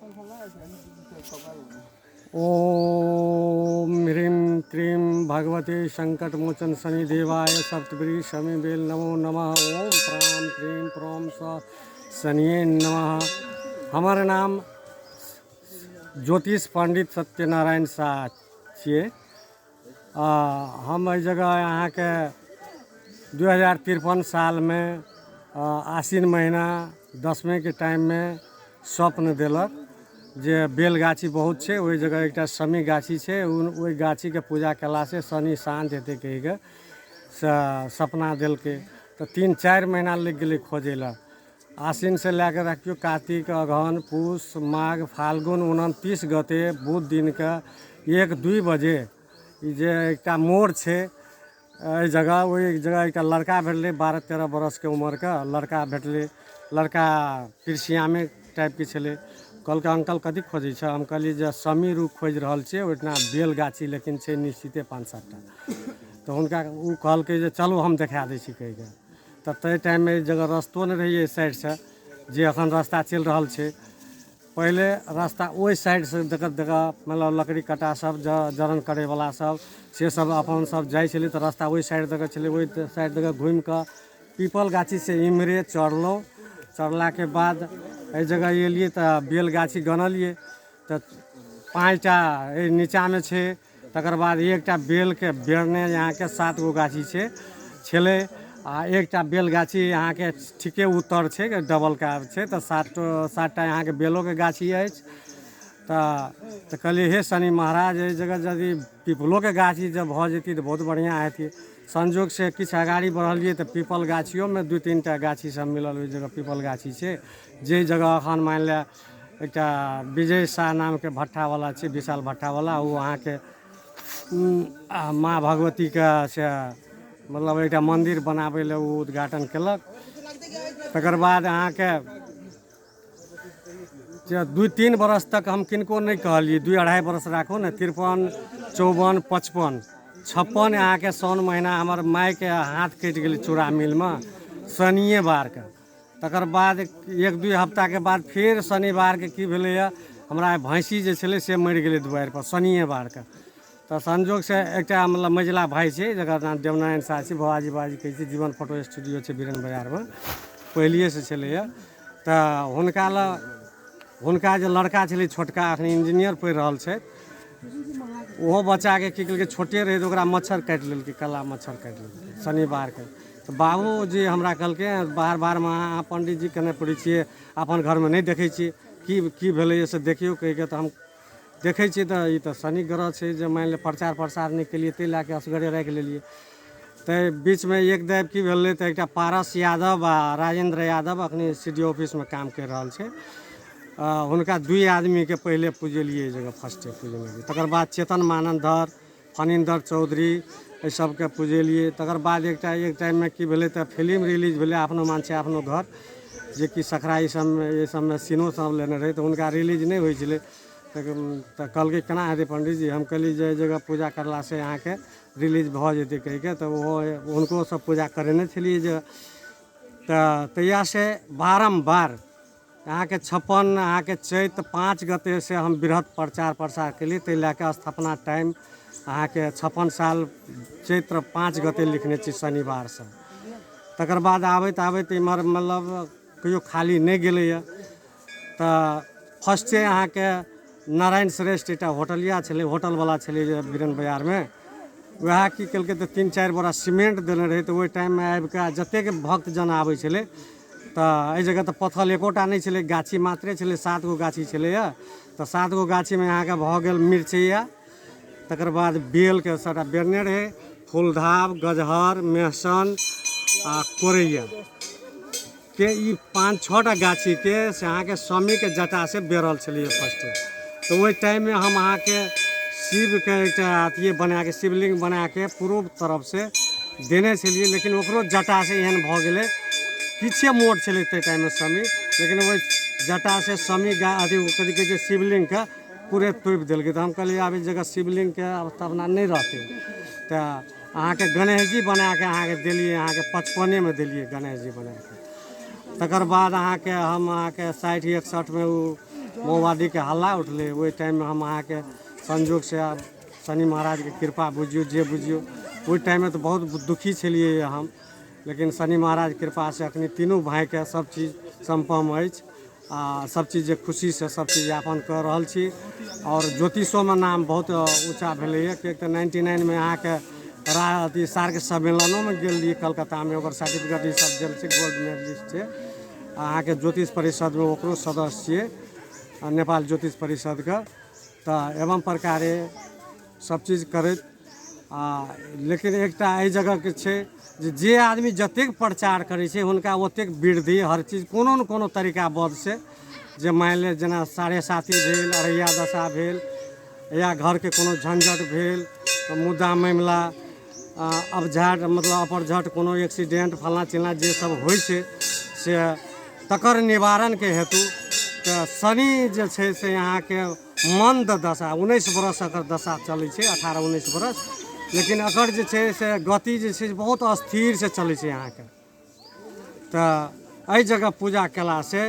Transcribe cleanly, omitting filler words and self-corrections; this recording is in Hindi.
ओम ह्रीं क्रीं भगवते संकटमोचन शनि देवाय सप्तगिरी शमी बेल नमो नमः। ओम प्रां क्रीं प्रों शनिये नमः। हमार नाम ज्योतिष पंडित सत्यनारायण शाह छिए। हम एहि जगह यहाँ के 2053 साल में आश्विन महीना 10वें के टाइम में स्वप्न देलक जे बेलगाछी बहुत छै, ओहि जगह एकटा शमी गाछी छै, ओहि गाछी के पूजा कला से शनि शांत हेतै कहि के सपना देलकै। तो 3-4 महीना लग गेलै खोजै लए। आश्विन से लए के रखियो कार्तिक, अगहन, पूस, माघ, फाल्गुन 29 गते बुध दिन के 1-2 बजे ई जे एकटा मोड़ छै एहि जगह, ओहि जगह एकटा लड़का भेटलै 12-13 बरस के उम्र के लड़का भेटलै। लड़का पिरसियामे टाइप के छलै। कहलकै अंकल कथी खोजै छ? हम कहलिए जे शमी रूख खोजि रहल छियै, ओहिठिना बेल गाछी लेकिन छै निश्चिते 5-7 टा। तो हुनका ओ कहलकै जे चलू हम देखा दै छी कहि के। तऽ ताहि टाइममे एहि जगह रस्तो नहि रहै एहि साइड से जे एखन रास्ता चलि रहल छै। पहिले रास्ता ओहि साइड से मतलब लकड़ी कटा सब जरन करैवला सब से सब अपन सब जाइ छलै तऽ रास्ता ओहि साइड दऽ कऽ छलै। ओहि साइड दऽ कऽ घुमि कऽ पीपल गाछी से इम्हरे चढ़लहुँ। चढ़लाके बाद एहि जगह एलिए तऽ बेल गाछी गनलिए तऽ 5टा एहि नीचाँमे छै। तकर बाद एकटा बेलके बेरने यहाँके 7 गो गाछी छलै आ एकटा बेल गाछी यहाँके ठीके उत्तर छै, डबल का छै। तऽ 7टा यहाँके बेलोके गाछी अछि। तऽ कहलिए हे शनि महाराज एहि जगह यदि पीपलोके गाछी जब भऽ जेती तऽ बहुत बढ़िआँ हेती। संजोग से किछु अगाड़ी बढ़लिए तऽ पीपल गाछियोमे 2-3टा गाछी सब मिलल। ओहि जगह पीपल गाछी छै जे जगह एखन मानि लिअ एकटा विजय शाह नामके भट्ठावला छै, विशाल भट्ठावला, ओ अहाँके माँ भगवतीके से मतलब एकटा मन्दिर बनाबै लए ओ उद्घाटन केलक। तकर बाद अहाँके 2-3 बरस तक हम किनको नहीं कहलिए, 2-2.5 बरस राखो ने। 53, 54, 55, 56 अहाँके साउन महीना हमर मायके हाथ कटि गेलै चूड़ा मिलमे शनिवार के। तकर बाद 1-2 हफ्ता के बाद फिर शनिवार के की भेलैया हमरा भैंसी जे छलै से मरि गेलै दुआरि पर शनिवार के। तऽ संजोग से एकटा मतलब मझिला भाई छै जकर नाम देवनारायण शाह छै, बाबाजी कहै छै, जीवन फोटो स्टूडियो छै बीरन बाजारमे, पहिलिए से छलैया। तऽ हुनका जे लड़का छलै छोटका एखन इंजीनियर पढ़ि रहल छै, ओहो बच्चाके की केलकै छोटे रहै तऽ ओकरा मच्छर काटि लेलकै, काला मच्छर काटि लेलकै शनिवारके। तऽ बाबूजी हमरा कहलकै बार-बारमे अहाँ पंडितजी केने पड़ै छियै, अपन घरमे नहीं देखै छियै, की भेलैए से देखियौ कहि के। तऽ हम देखै छियै तऽ ई तऽ शनि ग्रह छै जे मानि लिअ प्रचार प्रसार नहि केलिए, ताहि लए कऽ असगरे राखि लेलिए। तऽ बीचमे एक दाब की भेलै तऽ एकटा पारस यादव आ राजेंद्र यादव अखन CDO ऑफिसमे काम करि रहल छै, हुनका 2 आदमीके पहिले पूजेलिए जगह फर्स्टे पूजेलिए। तकर बाद चेतन मानंदर, फणिंदर चौधरी एहि सबके पूजेलिए। तकर बाद एक टाइममे की भेलै तऽ फिल्म रिलीज भेलै अपनो मान छै अपनो घर, जे कि सखरा ई सबमे सीनो सब लेने रहै, तऽ हुनका रिलीज नहीं होइ छलै। तऽ कहलकै केना हेतै पंडितजी? हम कहलिए जे एहि जगह पूजा करलासँ अहाँके रिलीज भऽ जेतै कहि के। तऽ ओहो हुनको सब पूजा करेने छलिए जे। तऽ तहिया से बारम्बार अहाँके 56 अहाँके चैत 5 गते से हम बृहद प्रचार प्रसार केलिए। ताहि लए कऽ स्थापना टाइम अहाँके 56 साल चैत्र 5 गते लिखने छी शनिवार से। तकर बाद आबैत इम्हर मतलब कहियो खाली नहीं गेलैया। तऽ फर्स्टे अहाँके नारायण श्रेष्ठ एकटा होटलिया छलै, होटलवला छलै जे बीरन बाजारमे, वएह की केलकै तऽ 3-4 बोरा सीमेंट देने रहै। तऽ ओहि टाइममे आबि कऽ जतेक भक्तजन आबै छलै तऽ एहि जगह तऽ पत्थल एकोटा नहीं छलै, गाछी मात्रे छलै, 7 गो गाछी छलैया। तऽ 7 गो गाछीमे अहाँके भऽ गेल मिरचैया, तकर बाद बेलके सबटा बेरने रहै, फूलधाब, गजहर, मेहसन आ कोरैया के ई 5-6 टा गाछी के से अहाँके स्वामीके जटा से बेरल छलै फर्स्टे। तऽ ओहि टाइममे हम अहाँके शिवके एकटा अथिए बनाके शिवलिंग बनाके पूर्व तरफ से देने छलिए, लेकिन ओकरो जटा से एहन भऽ गेलै, किछे मोट छलै ताहि टाइममे स्वामी, लेकिन ओहि जटा से स्वामी अथी कथी कहै छै शिवलिंगके पूरे तोपि देलकै। तऽ हम कहलिए आब इस जगह शिवलिंगके स्थापना नहीं रहतै, तऽ अहाँके गणेश जी बनाके अहाँके देलिए, अहाँके 55 में देलिए गणेश जी बनाके। तकर बाद अहाँके हम अहाँके 60-61 में माओवादी के हल्ला उठले ओहि टाइम में हम अहाँके संजोग से शनि महाराज के कृपा बुझियो जे बुझियो ओहि टाइम में तो बहुत दुखी छलिए हम, लेकिन शनि महाराज कृपा से अखनी तीनों भाई के सब चीज संपन्न अछि आ सब चीज खुशी से सब चीज यापन कर रहल छी। और ज्योतिषो में नाम बहुत ऊँचा भेलैए कि 99 में अहाँके अथी सार्क सम्मेलनों में गेल रहिए कलकत्ता में, ओकर सर्टिफिकेट ई सब देल छै, गोल्ड मेडलिस्ट छै। अहाँके ज्योतिष परिषद में ओकरो सदस्य छियै नेपाल ज्योतिष परिषद के। तो एवं प्रकारे सब चीज करैत लेकिन एकटा एहि जगह के छै जे आदमी जतेक प्रचार करै छै हुनका ओतेक वृद्धि हर चीज कोनो न कोनो तरीका बद से जे मान ले जेना 7.5 भेल, अरैया दशा भेल या घर के कोनो झंझट भेल, मुद्दा मामला अपझाट मतलब अपरझट कोनो एक्सीडेंट फलना चिलना जे सब होइ छै से तकर निवारण के हेतु तऽ शनि जे छै से अहाँके मंद दशा 19 बरस एकर दशा चलै छै, 18-19 बरस, लेकिन एकर जे छै से गति जे छै बहुत अस्थिर से चलै छै अहाँके। तऽ एहि जगह पूजा केला से